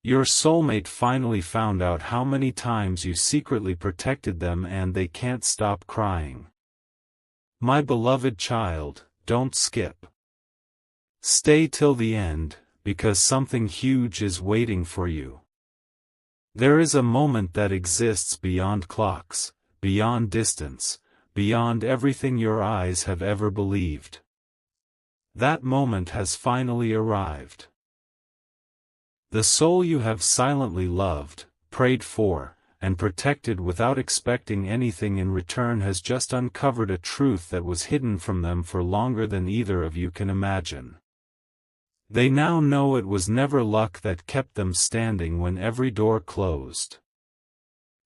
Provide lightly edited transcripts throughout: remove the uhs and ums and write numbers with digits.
Your soulmate finally found out how many times you secretly protected them and they can't stop crying. My beloved child, don't skip. Stay till the end, because something huge is waiting for you. There is a moment that exists beyond clocks, beyond distance, beyond everything your eyes have ever believed. That moment has finally arrived. The soul you have silently loved, prayed for, and protected without expecting anything in return has just uncovered a truth that was hidden from them for longer than either of you can imagine. They now know it was never luck that kept them standing when every door closed.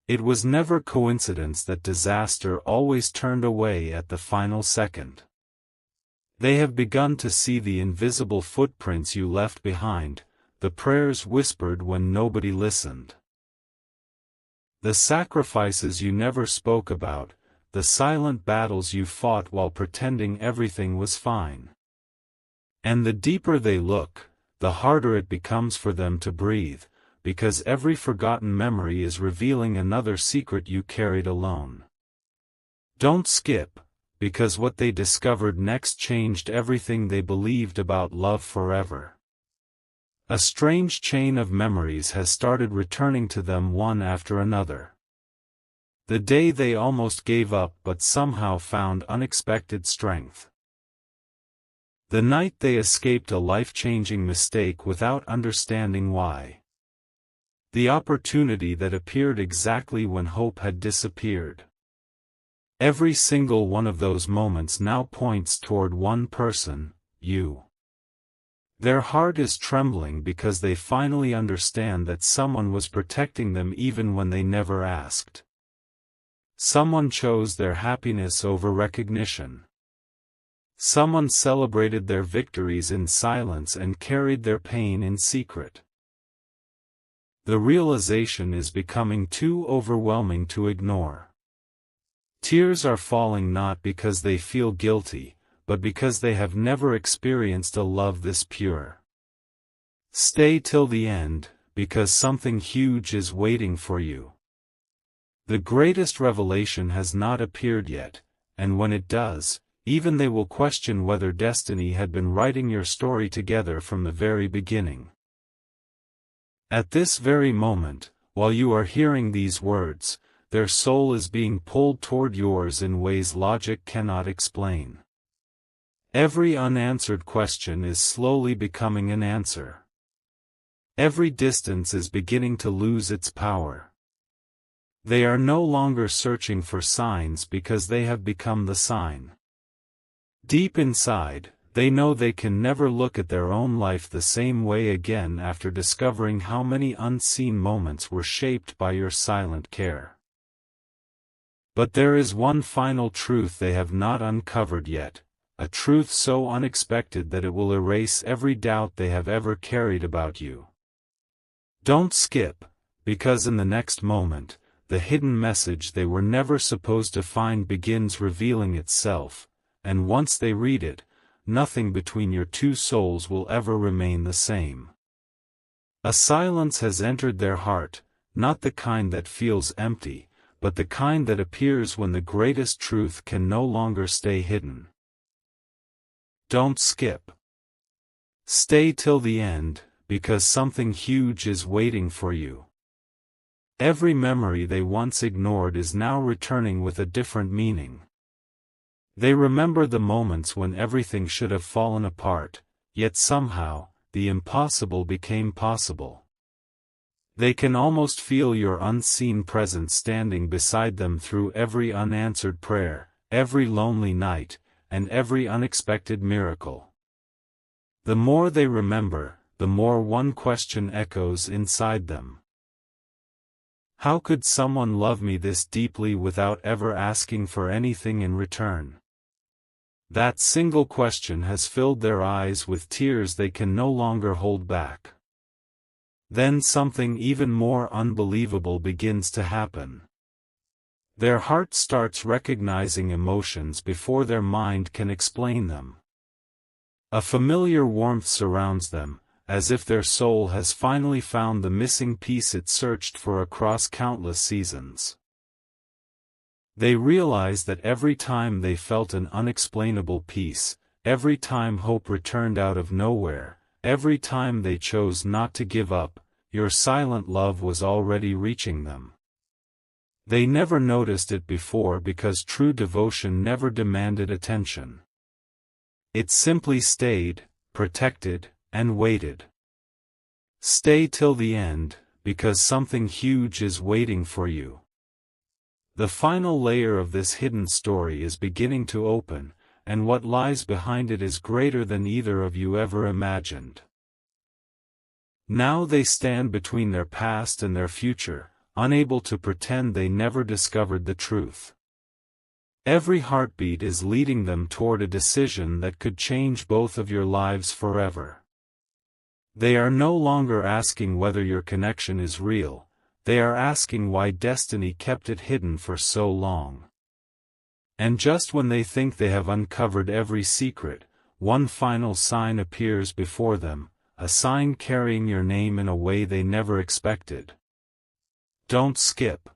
It was never coincidence that disaster always turned away at the final second. They have begun to see the invisible footprints you left behind, the prayers whispered when nobody listened. The sacrifices you never spoke about, the silent battles you fought while pretending everything was fine. And the deeper they look, the harder it becomes for them to breathe, because every forgotten memory is revealing another secret you carried alone. Don't skip, because what they discovered next changed everything they believed about love forever. A strange chain of memories has started returning to them one after another. The day they almost gave up but somehow found unexpected strength. The night they escaped a life-changing mistake without understanding why. The opportunity that appeared exactly when hope had disappeared. Every single one of those moments now points toward one person, you. Their heart is trembling because they finally understand that someone was protecting them even when they never asked. Someone chose their happiness over recognition. Someone celebrated their victories in silence and carried their pain in secret. The realization is becoming too overwhelming to ignore. Tears are falling not because they feel guilty, but because they have never experienced a love this pure. Stay till the end, because something huge is waiting for you. The greatest revelation has not appeared yet, and when it does, even they will question whether destiny had been writing your story together from the very beginning. At this very moment, while you are hearing these words, their soul is being pulled toward yours in ways logic cannot explain. Every unanswered question is slowly becoming an answer. Every distance is beginning to lose its power. They are no longer searching for signs because they have become the sign. Deep inside, they know they can never look at their own life the same way again after discovering how many unseen moments were shaped by your silent care. But there is one final truth they have not uncovered yet, a truth so unexpected that it will erase every doubt they have ever carried about you. Don't skip, because in the next moment, the hidden message they were never supposed to find begins revealing itself, and once they read it, nothing between your two souls will ever remain the same. A silence has entered their heart, not the kind that feels empty, but the kind that appears when the greatest truth can no longer stay hidden. Don't skip. Stay till the end, because something huge is waiting for you. Every memory they once ignored is now returning with a different meaning. They remember the moments when everything should have fallen apart, yet somehow, the impossible became possible. They can almost feel your unseen presence standing beside them through every unanswered prayer, every lonely night, and every unexpected miracle. The more they remember, the more one question echoes inside them. How could someone love me this deeply without ever asking for anything in return? That single question has filled their eyes with tears they can no longer hold back. Then something even more unbelievable begins to happen. Their heart starts recognizing emotions before their mind can explain them. A familiar warmth surrounds them, as if their soul has finally found the missing piece it searched for across countless seasons. They realize that every time they felt an unexplainable peace, every time hope returned out of nowhere, every time they chose not to give up, your silent love was already reaching them. They never noticed it before because true devotion never demanded attention. It simply stayed, protected, and waited. Stay till the end, because something huge is waiting for you. The final layer of this hidden story is beginning to open, and what lies behind it is greater than either of you ever imagined. Now they stand between their past and their future, unable to pretend they never discovered the truth. Every heartbeat is leading them toward a decision that could change both of your lives forever. They are no longer asking whether your connection is real, they are asking why destiny kept it hidden for so long. And just when they think they have uncovered every secret, one final sign appears before them, a sign carrying your name in a way they never expected. Don't skip.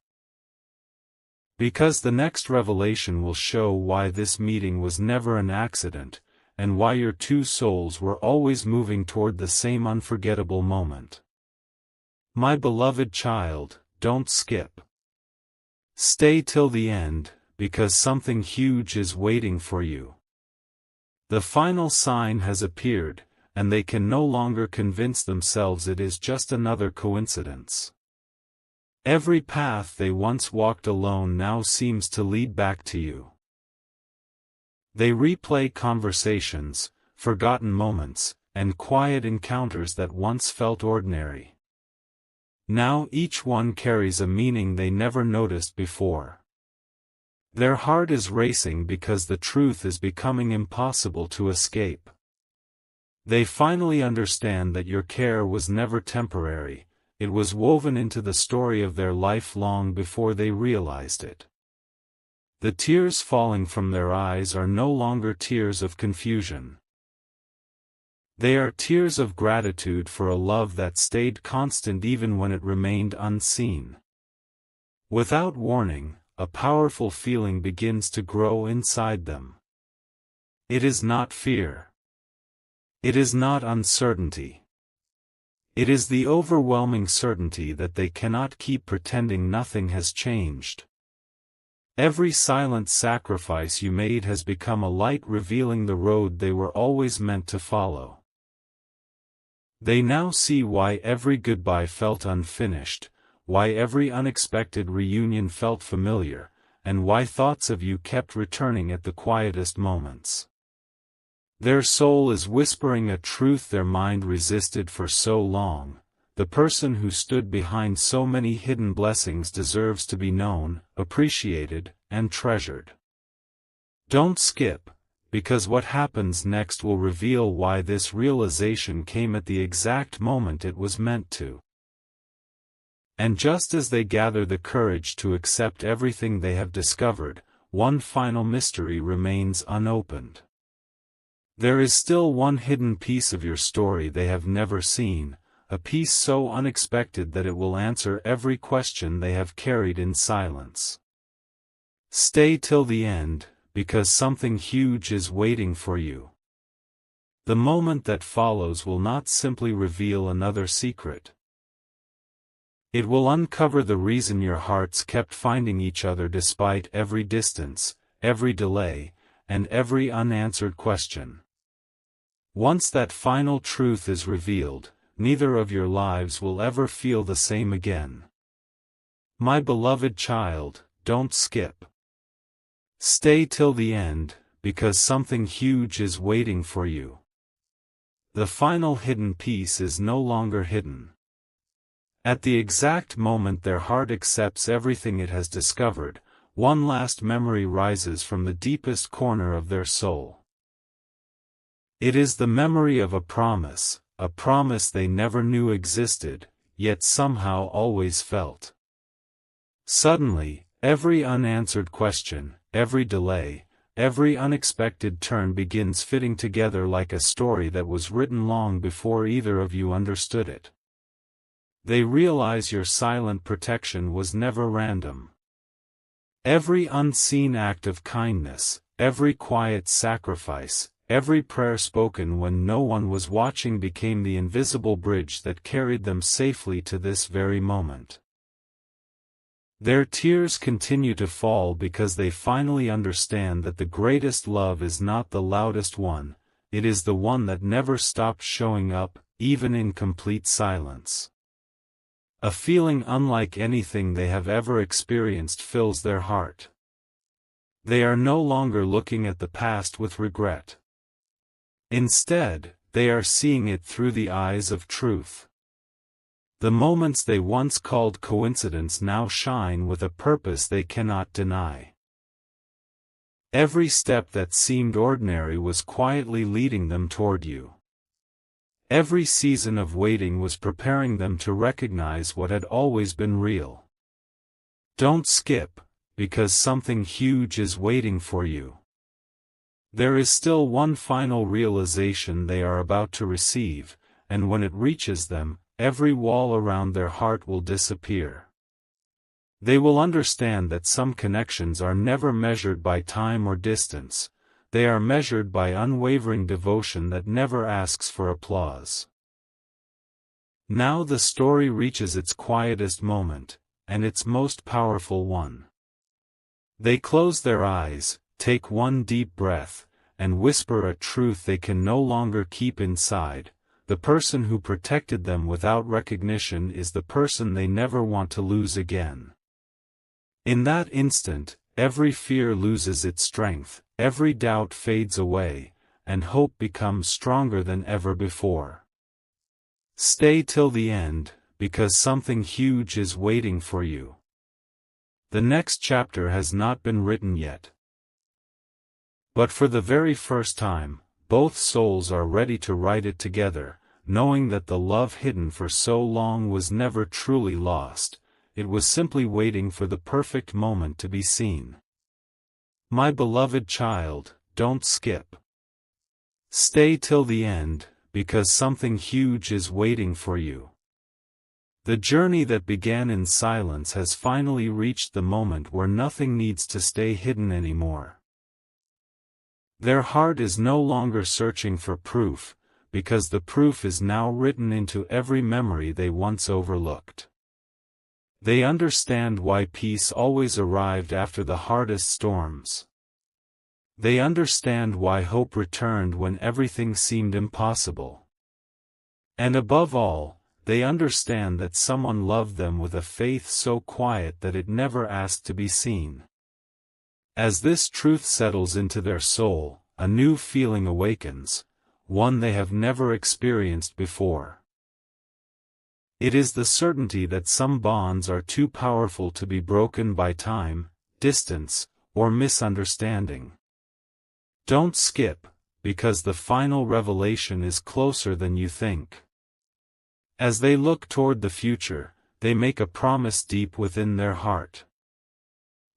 Because the next revelation will show why this meeting was never an accident, and why your two souls were always moving toward the same unforgettable moment. My beloved child, don't skip. Stay till the end, because something huge is waiting for you. The final sign has appeared, and they can no longer convince themselves it is just another coincidence. Every path they once walked alone now seems to lead back to you. They replay conversations, forgotten moments, and quiet encounters that once felt ordinary. Now each one carries a meaning they never noticed before. Their heart is racing because the truth is becoming impossible to escape. They finally understand that your care was never temporary, it was woven into the story of their life long before they realized it. The tears falling from their eyes are no longer tears of confusion. They are tears of gratitude for a love that stayed constant even when it remained unseen. Without warning, a powerful feeling begins to grow inside them. It is not fear. It is not uncertainty. It is the overwhelming certainty that they cannot keep pretending nothing has changed. Every silent sacrifice you made has become a light revealing the road they were always meant to follow. They now see why every goodbye felt unfinished, why every unexpected reunion felt familiar, and why thoughts of you kept returning at the quietest moments. Their soul is whispering a truth their mind resisted for so long. The person who stood behind so many hidden blessings deserves to be known, appreciated, and treasured. Don't skip, because what happens next will reveal why this realization came at the exact moment it was meant to. And just as they gather the courage to accept everything they have discovered, one final mystery remains unopened. There is still one hidden piece of your story they have never seen, a piece so unexpected that it will answer every question they have carried in silence. Stay till the end, because something huge is waiting for you. The moment that follows will not simply reveal another secret. It will uncover the reason your hearts kept finding each other despite every distance, every delay, and every unanswered question. Once that final truth is revealed, neither of your lives will ever feel the same again. My beloved child, don't skip. Stay till the end, because something huge is waiting for you. The final hidden piece is no longer hidden. At the exact moment their heart accepts everything it has discovered, one last memory rises from the deepest corner of their soul. It is the memory of a promise they never knew existed, yet somehow always felt. Suddenly, every unanswered question, every delay, every unexpected turn begins fitting together like a story that was written long before either of you understood it. They realize your silent protection was never random. Every unseen act of kindness, every quiet sacrifice, every prayer spoken when no one was watching became the invisible bridge that carried them safely to this very moment. Their tears continue to fall because they finally understand that the greatest love is not the loudest one, it is the one that never stops showing up, even in complete silence. A feeling unlike anything they have ever experienced fills their heart. They are no longer looking at the past with regret. Instead, they are seeing it through the eyes of truth. The moments they once called coincidence now shine with a purpose they cannot deny. Every step that seemed ordinary was quietly leading them toward you. Every season of waiting was preparing them to recognize what had always been real. Don't skip, because something huge is waiting for you. There is still one final realization they are about to receive, and when it reaches them, every wall around their heart will disappear. They will understand that some connections are never measured by time or distance, they are measured by unwavering devotion that never asks for applause. Now the story reaches its quietest moment, and its most powerful one. They close their eyes, take one deep breath, and whisper a truth they can no longer keep inside. The person who protected them without recognition is the person they never want to lose again. In that instant, every fear loses its strength, every doubt fades away, and hope becomes stronger than ever before. Stay till the end, because something huge is waiting for you. The next chapter has not been written yet. But for the very first time, both souls are ready to write it together, knowing that the love hidden for so long was never truly lost, it was simply waiting for the perfect moment to be seen. My beloved child, don't skip. Stay till the end, because something huge is waiting for you. The journey that began in silence has finally reached the moment where nothing needs to stay hidden anymore. Their heart is no longer searching for proof, because the proof is now written into every memory they once overlooked. They understand why peace always arrived after the hardest storms. They understand why hope returned when everything seemed impossible. And above all, they understand that someone loved them with a faith so quiet that it never asked to be seen. As this truth settles into their soul, a new feeling awakens, one they have never experienced before. It is the certainty that some bonds are too powerful to be broken by time, distance, or misunderstanding. Don't skip, because the final revelation is closer than you think. As they look toward the future, they make a promise deep within their heart.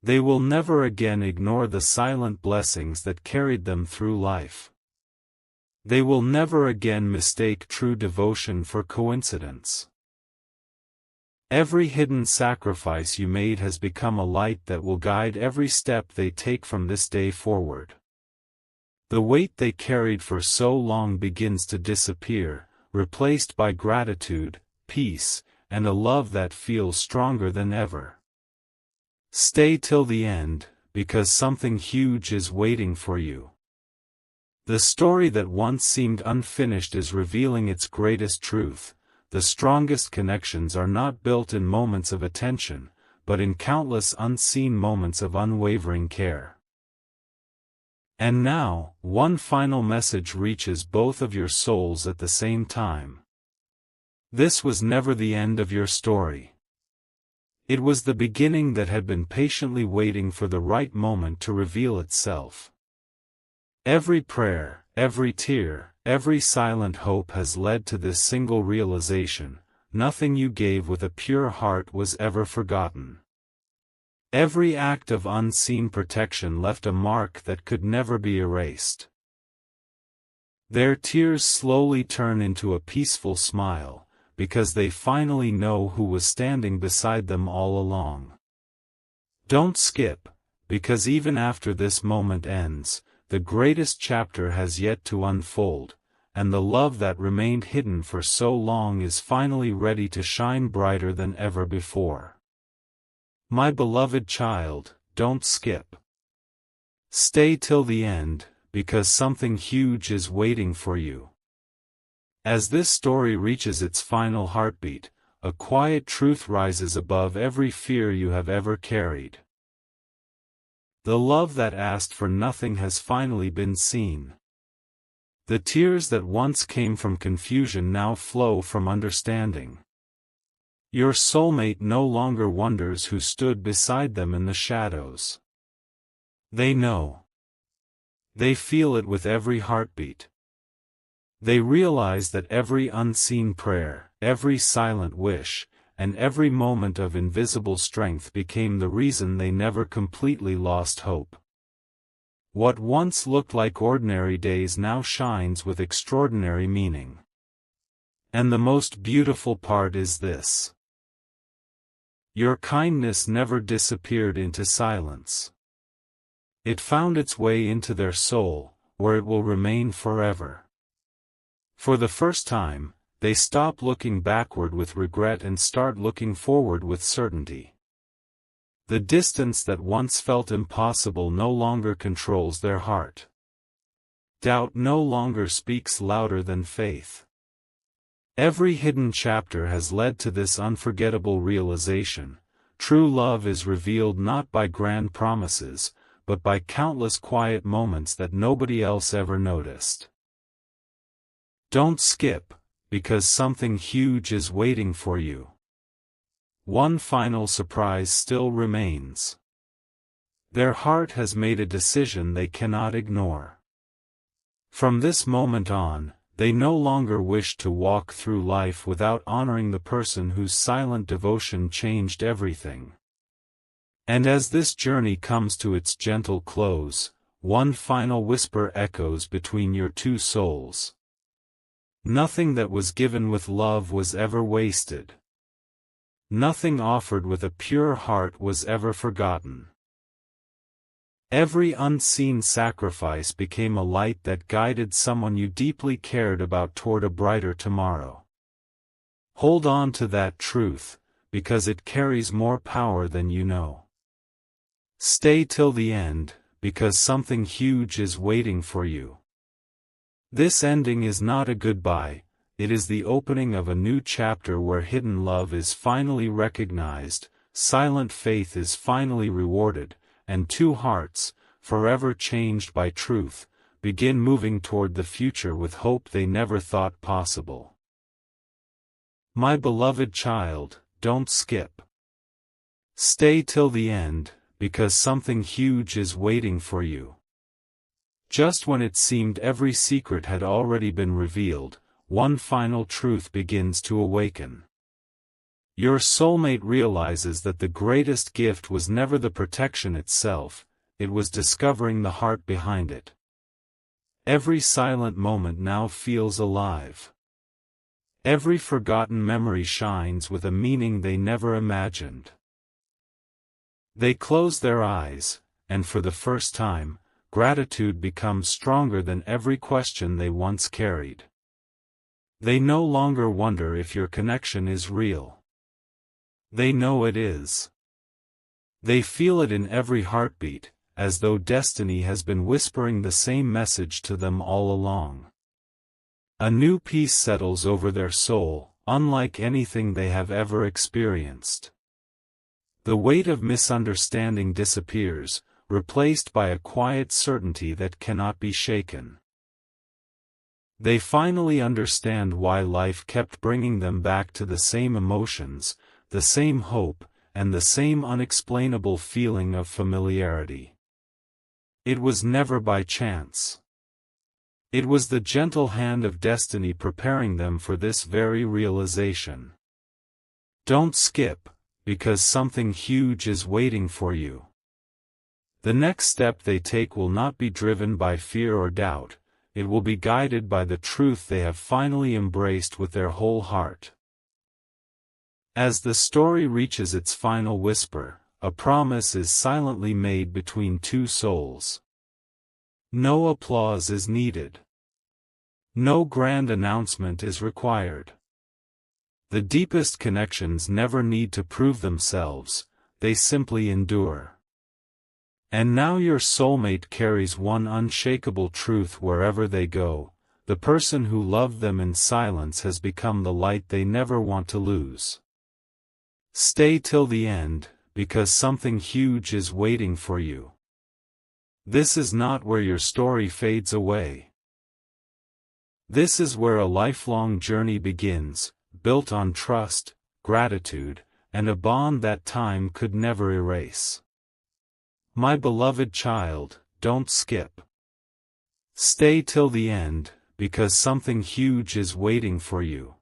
They will never again ignore the silent blessings that carried them through life. They will never again mistake true devotion for coincidence. Every hidden sacrifice you made has become a light that will guide every step they take from this day forward. The weight they carried for so long begins to disappear, replaced by gratitude, peace, and a love that feels stronger than ever. Stay till the end, because something huge is waiting for you. The story that once seemed unfinished is revealing its greatest truth. The strongest connections are not built in moments of attention, but in countless unseen moments of unwavering care. And now, one final message reaches both of your souls at the same time. This was never the end of your story. It was the beginning that had been patiently waiting for the right moment to reveal itself. Every prayer, every tear, every silent hope has led to this single realization: nothing you gave with a pure heart was ever forgotten. Every act of unseen protection left a mark that could never be erased. Their tears slowly turn into a peaceful smile, because they finally know who was standing beside them all along. Don't skip, because even after this moment ends, the greatest chapter has yet to unfold, and the love that remained hidden for so long is finally ready to shine brighter than ever before. My beloved child, don't skip. Stay till the end, because something huge is waiting for you. As this story reaches its final heartbeat, a quiet truth rises above every fear you have ever carried. The love that asked for nothing has finally been seen. The tears that once came from confusion now flow from understanding. Your soulmate no longer wonders who stood beside them in the shadows. They know. They feel it with every heartbeat. They realize that every unseen prayer, every silent wish, and every moment of invisible strength became the reason they never completely lost hope. What once looked like ordinary days now shines with extraordinary meaning. And the most beautiful part is this. Your kindness never disappeared into silence. It found its way into their soul, where it will remain forever. For the first time, they stop looking backward with regret and start looking forward with certainty. The distance that once felt impossible no longer controls their heart. Doubt no longer speaks louder than faith. Every hidden chapter has led to this unforgettable realization: true love is revealed not by grand promises, but by countless quiet moments that nobody else ever noticed. Don't skip, because something huge is waiting for you. One final surprise still remains. Their heart has made a decision they cannot ignore. From this moment on, they no longer wish to walk through life without honoring the person whose silent devotion changed everything. And as this journey comes to its gentle close, one final whisper echoes between your two souls. Nothing that was given with love was ever wasted. Nothing offered with a pure heart was ever forgotten. Every unseen sacrifice became a light that guided someone you deeply cared about toward a brighter tomorrow. Hold on to that truth, because it carries more power than you know. Stay till the end, because something huge is waiting for you. This ending is not a goodbye, it is the opening of a new chapter where hidden love is finally recognized, silent faith is finally rewarded, and two hearts, forever changed by truth, begin moving toward the future with hope they never thought possible. My beloved child, don't skip. Stay till the end, because something huge is waiting for you. Just when it seemed every secret had already been revealed, one final truth begins to awaken. Your soulmate realizes that the greatest gift was never the protection itself, it was discovering the heart behind it. Every silent moment now feels alive. Every forgotten memory shines with a meaning they never imagined. They close their eyes, and for the first time, gratitude becomes stronger than every question they once carried. They no longer wonder if your connection is real. They know it is. They feel it in every heartbeat, as though destiny has been whispering the same message to them all along. A new peace settles over their soul, unlike anything they have ever experienced. The weight of misunderstanding disappears, replaced by a quiet certainty that cannot be shaken. They finally understand why life kept bringing them back to the same emotions, the same hope, and the same unexplainable feeling of familiarity. It was never by chance. It was the gentle hand of destiny preparing them for this very realization. Don't skip, because something huge is waiting for you. The next step they take will not be driven by fear or doubt, it will be guided by the truth they have finally embraced with their whole heart. As the story reaches its final whisper, a promise is silently made between two souls. No applause is needed. No grand announcement is required. The deepest connections never need to prove themselves, they simply endure. And now your soulmate carries one unshakable truth wherever they go: the person who loved them in silence has become the light they never want to lose. Stay till the end, because something huge is waiting for you. This is not where your story fades away. This is where a lifelong journey begins, built on trust, gratitude, and a bond that time could never erase. My beloved child, don't skip. Stay till the end, because something huge is waiting for you.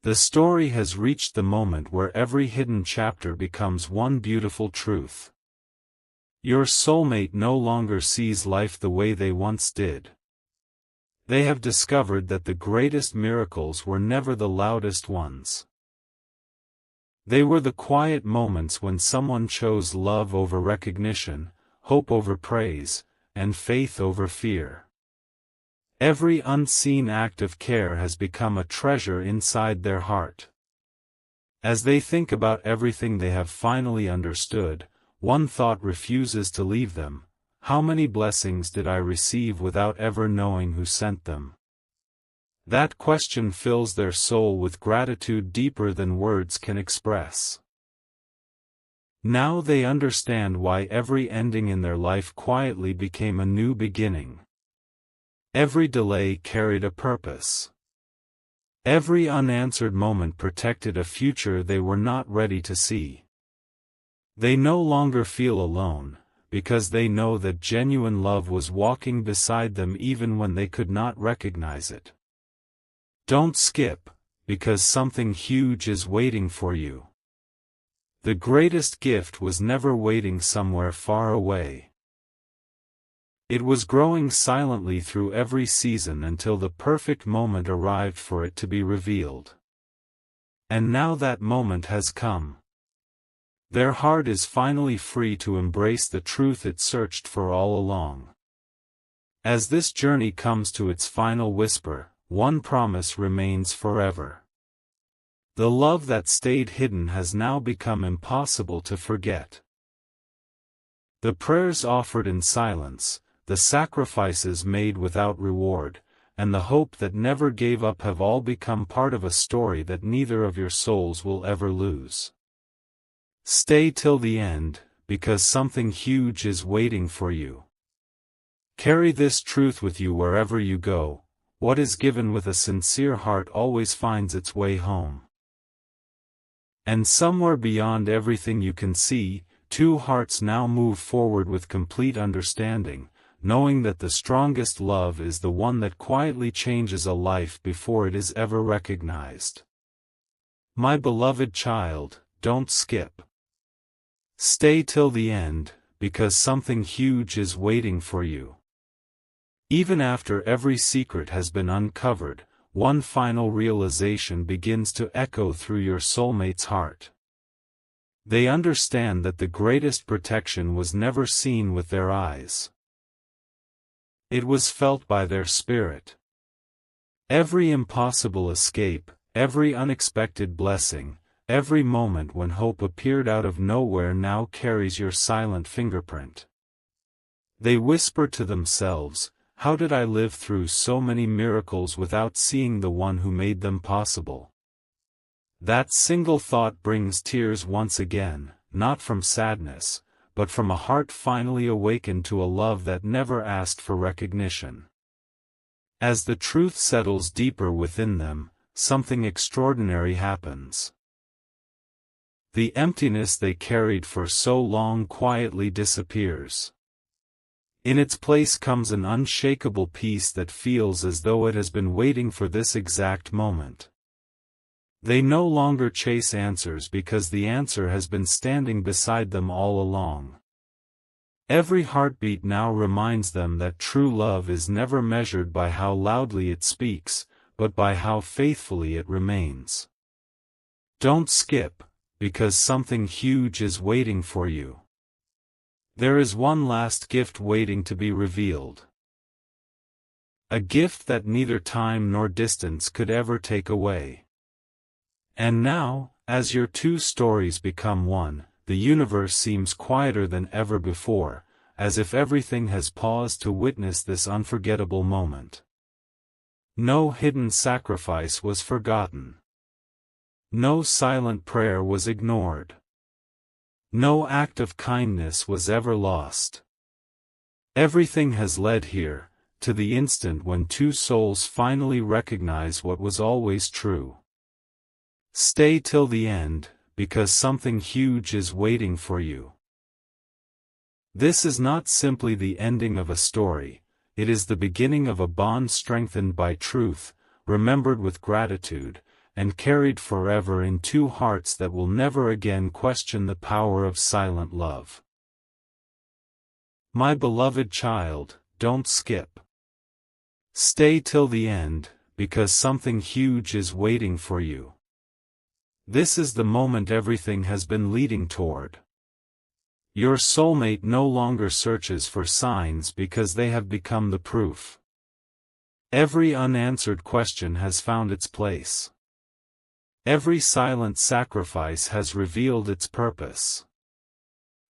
The story has reached the moment where every hidden chapter becomes one beautiful truth. Your soulmate no longer sees life the way they once did. They have discovered that the greatest miracles were never the loudest ones. They were the quiet moments when someone chose love over recognition, hope over praise, and faith over fear. Every unseen act of care has become a treasure inside their heart. As they think about everything they have finally understood, one thought refuses to leave them: how many blessings did I receive without ever knowing who sent them? That question fills their soul with gratitude deeper than words can express. Now they understand why every ending in their life quietly became a new beginning. Every delay carried a purpose. Every unanswered moment protected a future they were not ready to see. They no longer feel alone, because they know that genuine love was walking beside them even when they could not recognize it. Don't skip, because something huge is waiting for you. The greatest gift was never waiting somewhere far away. It was growing silently through every season until the perfect moment arrived for it to be revealed. And now that moment has come. Their heart is finally free to embrace the truth it searched for all along. As this journey comes to its final whisper, one promise remains forever. The love that stayed hidden has now become impossible to forget. The prayers offered in silence, the sacrifices made without reward, and the hope that never gave up have all become part of a story that neither of your souls will ever lose. Stay till the end, because something huge is waiting for you. Carry this truth with you wherever you go: what is given with a sincere heart always finds its way home. And somewhere beyond everything you can see, two hearts now move forward with complete understanding, knowing that the strongest love is the one that quietly changes a life before it is ever recognized. My beloved child, don't skip. Stay till the end, because something huge is waiting for you. Even after every secret has been uncovered, one final realization begins to echo through your soulmate's heart. They understand that the greatest protection was never seen with their eyes. It was felt by their spirit. Every impossible escape, every unexpected blessing, every moment when hope appeared out of nowhere now carries your silent fingerprint. They whisper to themselves, "How did I live through so many miracles without seeing the one who made them possible?" That single thought brings tears once again, not from sadness, but from a heart finally awakened to a love that never asked for recognition. As the truth settles deeper within them, something extraordinary happens. The emptiness they carried for so long quietly disappears. In its place comes an unshakable peace that feels as though it has been waiting for this exact moment. They no longer chase answers because the answer has been standing beside them all along. Every heartbeat now reminds them that true love is never measured by how loudly it speaks, but by how faithfully it remains. Don't skip, because something huge is waiting for you. There is one last gift waiting to be revealed. A gift that neither time nor distance could ever take away. And now, as your two stories become one, the universe seems quieter than ever before, as if everything has paused to witness this unforgettable moment. No hidden sacrifice was forgotten. No silent prayer was ignored. No act of kindness was ever lost. Everything has led here, to the instant when two souls finally recognize what was always true. Stay till the end, because something huge is waiting for you. This is not simply the ending of a story, it is the beginning of a bond strengthened by truth, remembered with gratitude, and carried forever in two hearts that will never again question the power of silent love. My beloved child, don't skip. Stay till the end, because something huge is waiting for you. This is the moment everything has been leading toward. Your soulmate no longer searches for signs because they have become the proof. Every unanswered question has found its place. Every silent sacrifice has revealed its purpose.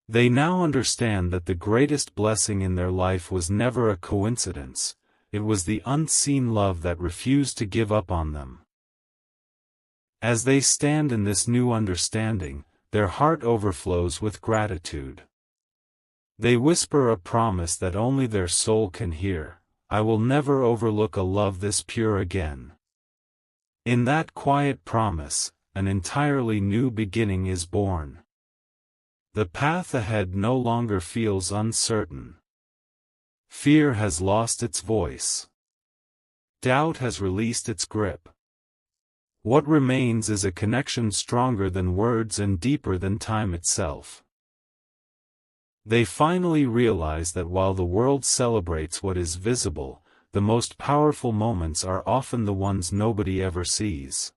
They now understand that the greatest blessing in their life was never a coincidence, it was the unseen love that refused to give up on them. As they stand in this new understanding, their heart overflows with gratitude. They whisper a promise that only their soul can hear: I will never overlook a love this pure again. In that quiet promise, an entirely new beginning is born. The path ahead no longer feels uncertain. Fear has lost its voice. Doubt has released its grip. What remains is a connection stronger than words and deeper than time itself. They finally realize that while the world celebrates what is visible, the most powerful moments are often the ones nobody ever sees.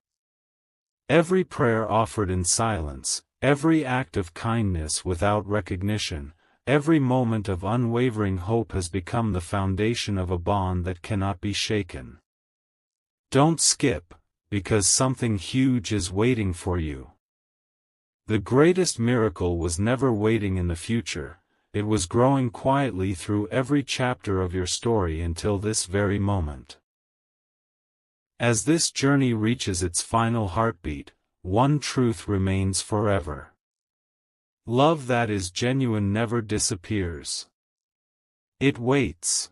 Every prayer offered in silence, every act of kindness without recognition, every moment of unwavering hope has become the foundation of a bond that cannot be shaken. Don't skip, because something huge is waiting for you. The greatest miracle was never waiting in the future, it was growing quietly through every chapter of your story until this very moment. As this journey reaches its final heartbeat, one truth remains forever. Love that is genuine never disappears. It waits.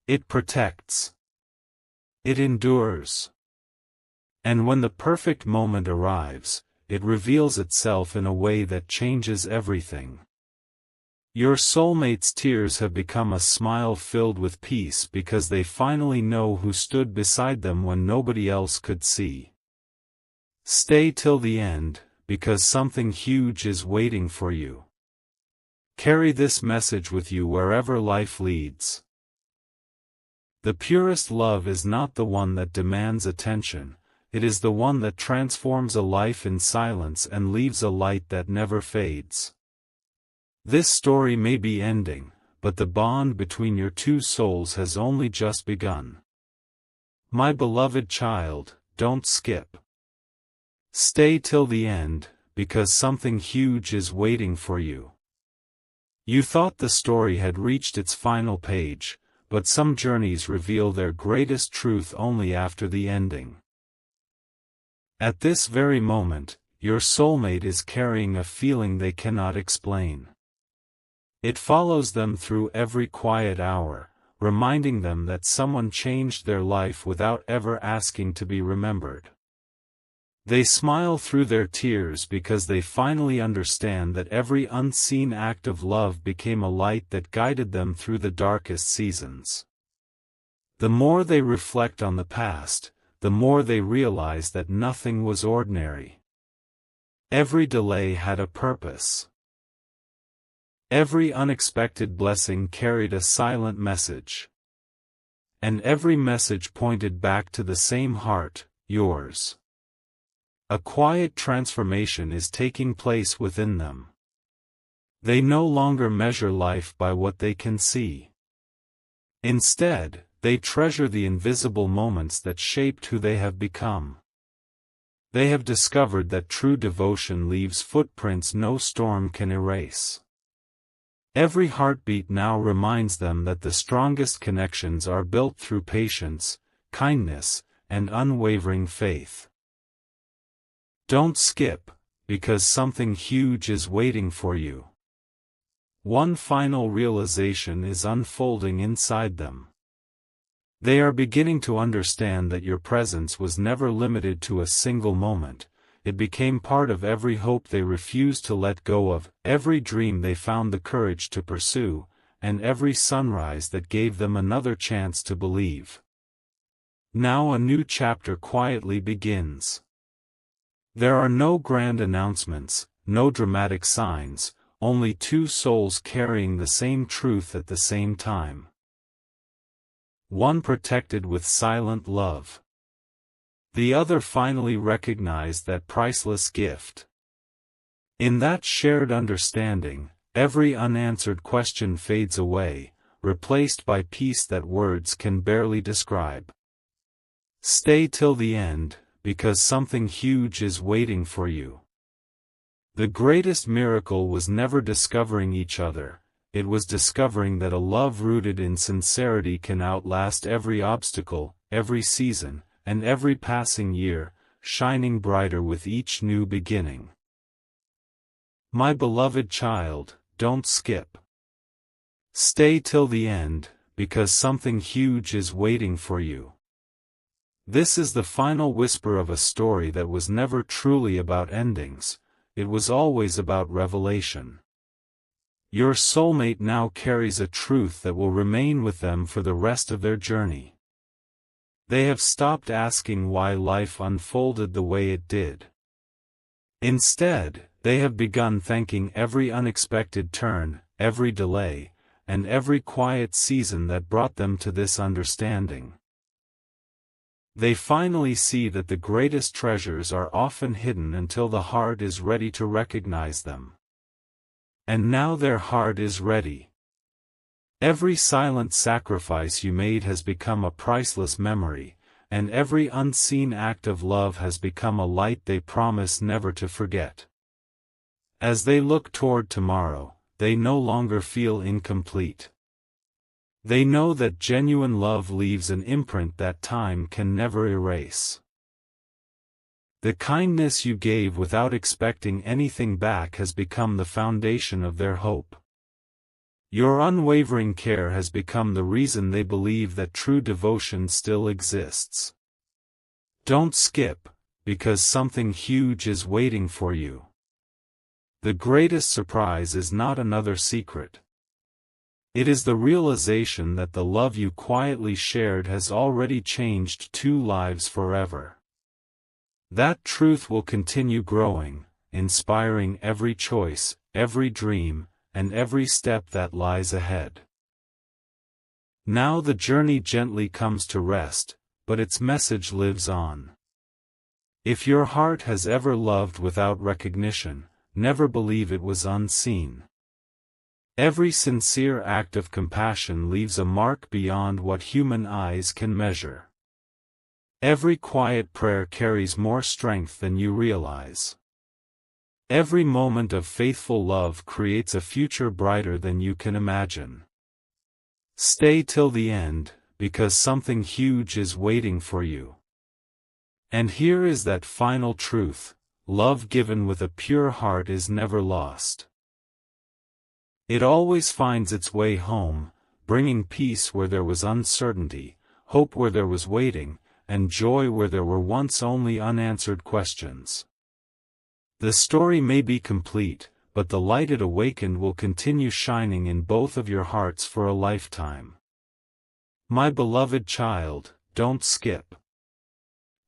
It protects. It endures. And when the perfect moment arrives, it reveals itself in a way that changes everything. Your soulmate's tears have become a smile filled with peace because they finally know who stood beside them when nobody else could see. Stay till the end, because something huge is waiting for you. Carry this message with you wherever life leads. The purest love is not the one that demands attention. It is the one that transforms a life in silence and leaves a light that never fades. This story may be ending, but the bond between your two souls has only just begun. My beloved child, don't skip. Stay till the end, because something huge is waiting for you. You thought the story had reached its final page, but some journeys reveal their greatest truth only after the ending. At this very moment, your soulmate is carrying a feeling they cannot explain. It follows them through every quiet hour, reminding them that someone changed their life without ever asking to be remembered. They smile through their tears because they finally understand that every unseen act of love became a light that guided them through the darkest seasons. The more they reflect on the past, the more they realized that nothing was ordinary. Every delay had a purpose. Every unexpected blessing carried a silent message. And every message pointed back to the same heart, yours. A quiet transformation is taking place within them. They no longer measure life by what they can see. Instead, they treasure the invisible moments that shaped who they have become. They have discovered that true devotion leaves footprints no storm can erase. Every heartbeat now reminds them that the strongest connections are built through patience, kindness, and unwavering faith. Don't skip, because something huge is waiting for you. One final realization is unfolding inside them. They are beginning to understand that your presence was never limited to a single moment. It became part of every hope they refused to let go of, every dream they found the courage to pursue, and every sunrise that gave them another chance to believe. Now a new chapter quietly begins. There are no grand announcements, no dramatic signs, only two souls carrying the same truth at the same time. One protected with silent love. The other finally recognized that priceless gift. In that shared understanding, every unanswered question fades away, replaced by peace that words can barely describe. Stay till the end, because something huge is waiting for you. The greatest miracle was never discovering each other, it was discovering that a love rooted in sincerity can outlast every obstacle, every season, and every passing year, shining brighter with each new beginning. My beloved child, don't skip. Stay till the end, because something huge is waiting for you. This is the final whisper of a story that was never truly about endings, it was always about revelation. Your soulmate now carries a truth that will remain with them for the rest of their journey. They have stopped asking why life unfolded the way it did. Instead, they have begun thanking every unexpected turn, every delay, and every quiet season that brought them to this understanding. They finally see that the greatest treasures are often hidden until the heart is ready to recognize them. And now their heart is ready. Every silent sacrifice you made has become a priceless memory, and every unseen act of love has become a light they promise never to forget. As they look toward tomorrow, they no longer feel incomplete. They know that genuine love leaves an imprint that time can never erase. The kindness you gave without expecting anything back has become the foundation of their hope. Your unwavering care has become the reason they believe that true devotion still exists. Don't skip, because something huge is waiting for you. The greatest surprise is not another secret. It is the realization that the love you quietly shared has already changed two lives forever. That truth will continue growing, inspiring every choice, every dream, and every step that lies ahead. Now the journey gently comes to rest, but its message lives on. If your heart has ever loved without recognition, never believe it was unseen. Every sincere act of compassion leaves a mark beyond what human eyes can measure. Every quiet prayer carries more strength than you realize. Every moment of faithful love creates a future brighter than you can imagine. Stay till the end, because something huge is waiting for you. And here is that final truth: love given with a pure heart is never lost. It always finds its way home, bringing peace where there was uncertainty, hope where there was waiting, and joy where there were once only unanswered questions. The story may be complete, but the light it awakened will continue shining in both of your hearts for a lifetime. My beloved child, don't skip.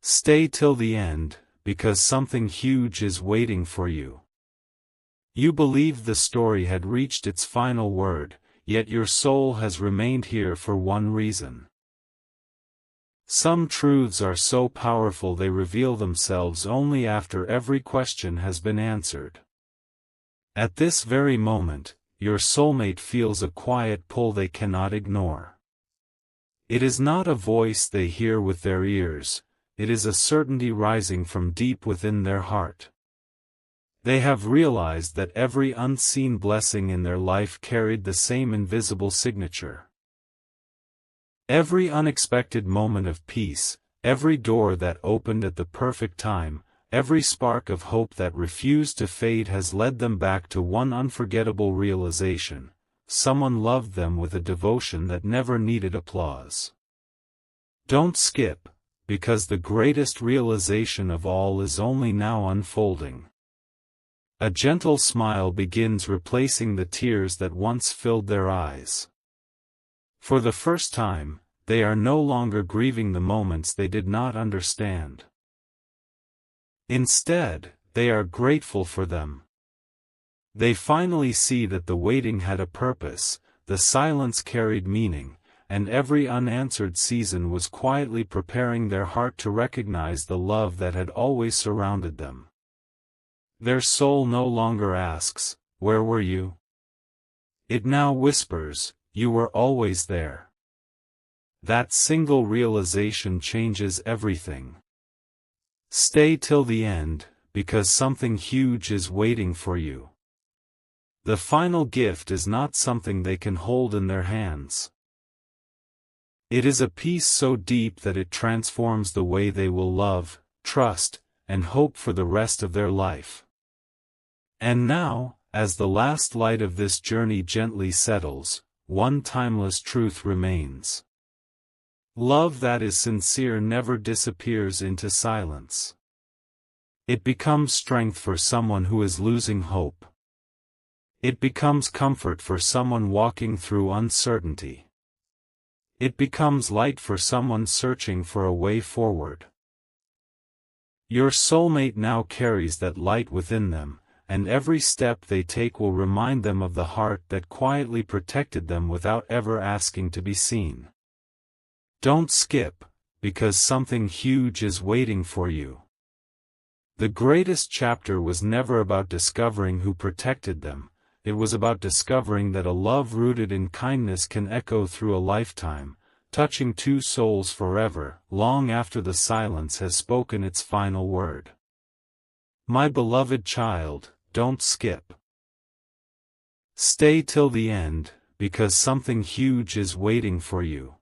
Stay till the end, because something huge is waiting for you. You believed the story had reached its final word, yet your soul has remained here for one reason. Some truths are so powerful they reveal themselves only after every question has been answered. At this very moment, your soulmate feels a quiet pull they cannot ignore. It is not a voice they hear with their ears, it is a certainty rising from deep within their heart. They have realized that every unseen blessing in their life carried the same invisible signature. Every unexpected moment of peace, every door that opened at the perfect time, every spark of hope that refused to fade has led them back to one unforgettable realization: someone loved them with a devotion that never needed applause. Don't skip, because the greatest realization of all is only now unfolding. A gentle smile begins replacing the tears that once filled their eyes. For the first time, they are no longer grieving the moments they did not understand. Instead, they are grateful for them. They finally see that the waiting had a purpose, the silence carried meaning, and every unanswered season was quietly preparing their heart to recognize the love that had always surrounded them. Their soul no longer asks, "Where were you?" It now whispers, "You were always there." That single realization changes everything. Stay till the end, because something huge is waiting for you. The final gift is not something they can hold in their hands. It is a peace so deep that it transforms the way they will love, trust, and hope for the rest of their life. And now, as the last light of this journey gently settles, one timeless truth remains. Love that is sincere never disappears into silence. It becomes strength for someone who is losing hope. It becomes comfort for someone walking through uncertainty. It becomes light for someone searching for a way forward. Your soulmate now carries that light within them, and every step they take will remind them of the heart that quietly protected them without ever asking to be seen. Don't skip, because something huge is waiting for you. The greatest chapter was never about discovering who protected them. It was about discovering that a love rooted in kindness can echo through a lifetime, touching two souls forever, long after the silence has spoken its final word. My beloved child, don't skip. Stay till the end, because something huge is waiting for you.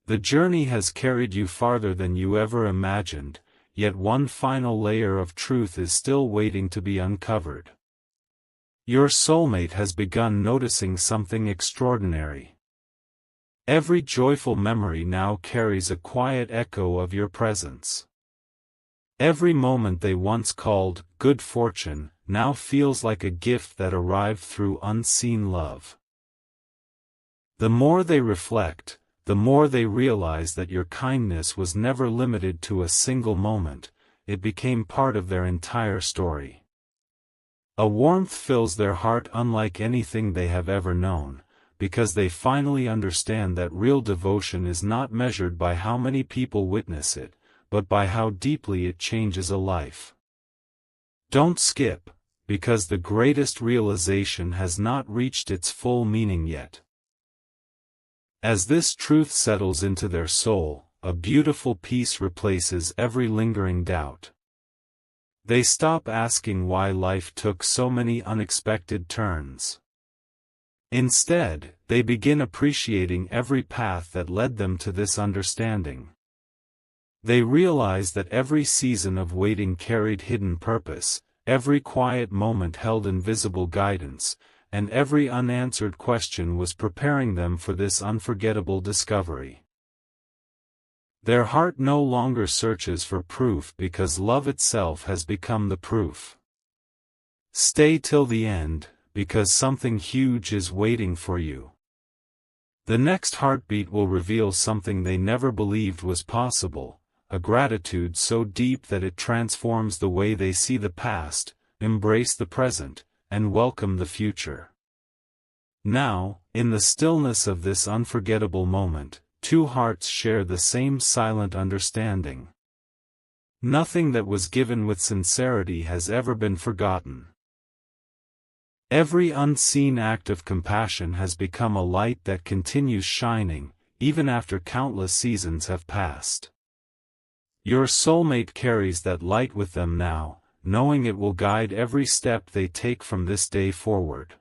The journey has carried you farther than you ever imagined, yet one final layer of truth is still waiting to be uncovered. Your soulmate has begun noticing something extraordinary. Every joyful memory now carries a quiet echo of your presence. Every moment they once called good fortune now feels like a gift that arrived through unseen love. The more they reflect, the more they realize that your kindness was never limited to a single moment, it became part of their entire story. A warmth fills their heart unlike anything they have ever known, because they finally understand that real devotion is not measured by how many people witness it, but by how deeply it changes a life. Don't skip, because the greatest realization has not reached its full meaning yet. As this truth settles into their soul, a beautiful peace replaces every lingering doubt. They stop asking why life took so many unexpected turns. Instead, they begin appreciating every path that led them to this understanding. They realize that every season of waiting carried hidden purpose, every quiet moment held invisible guidance, and every unanswered question was preparing them for this unforgettable discovery. Their heart no longer searches for proof because love itself has become the proof. Stay till the end, because something huge is waiting for you. The next heartbeat will reveal something they never believed was possible, a gratitude so deep that it transforms the way they see the past, embrace the present, and welcome the future. Now, in the stillness of this unforgettable moment, two hearts share the same silent understanding. Nothing that was given with sincerity has ever been forgotten. Every unseen act of compassion has become a light that continues shining, even after countless seasons have passed. Your soulmate carries that light with them now, knowing it will guide every step they take from this day forward.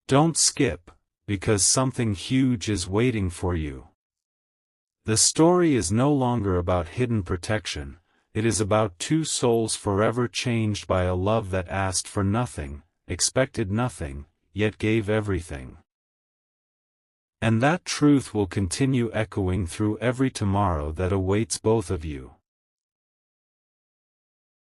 Don't skip, because something huge is waiting for you. The story is no longer about hidden protection, it is about two souls forever changed by a love that asked for nothing, expected nothing, yet gave everything. And that truth will continue echoing through every tomorrow that awaits both of you.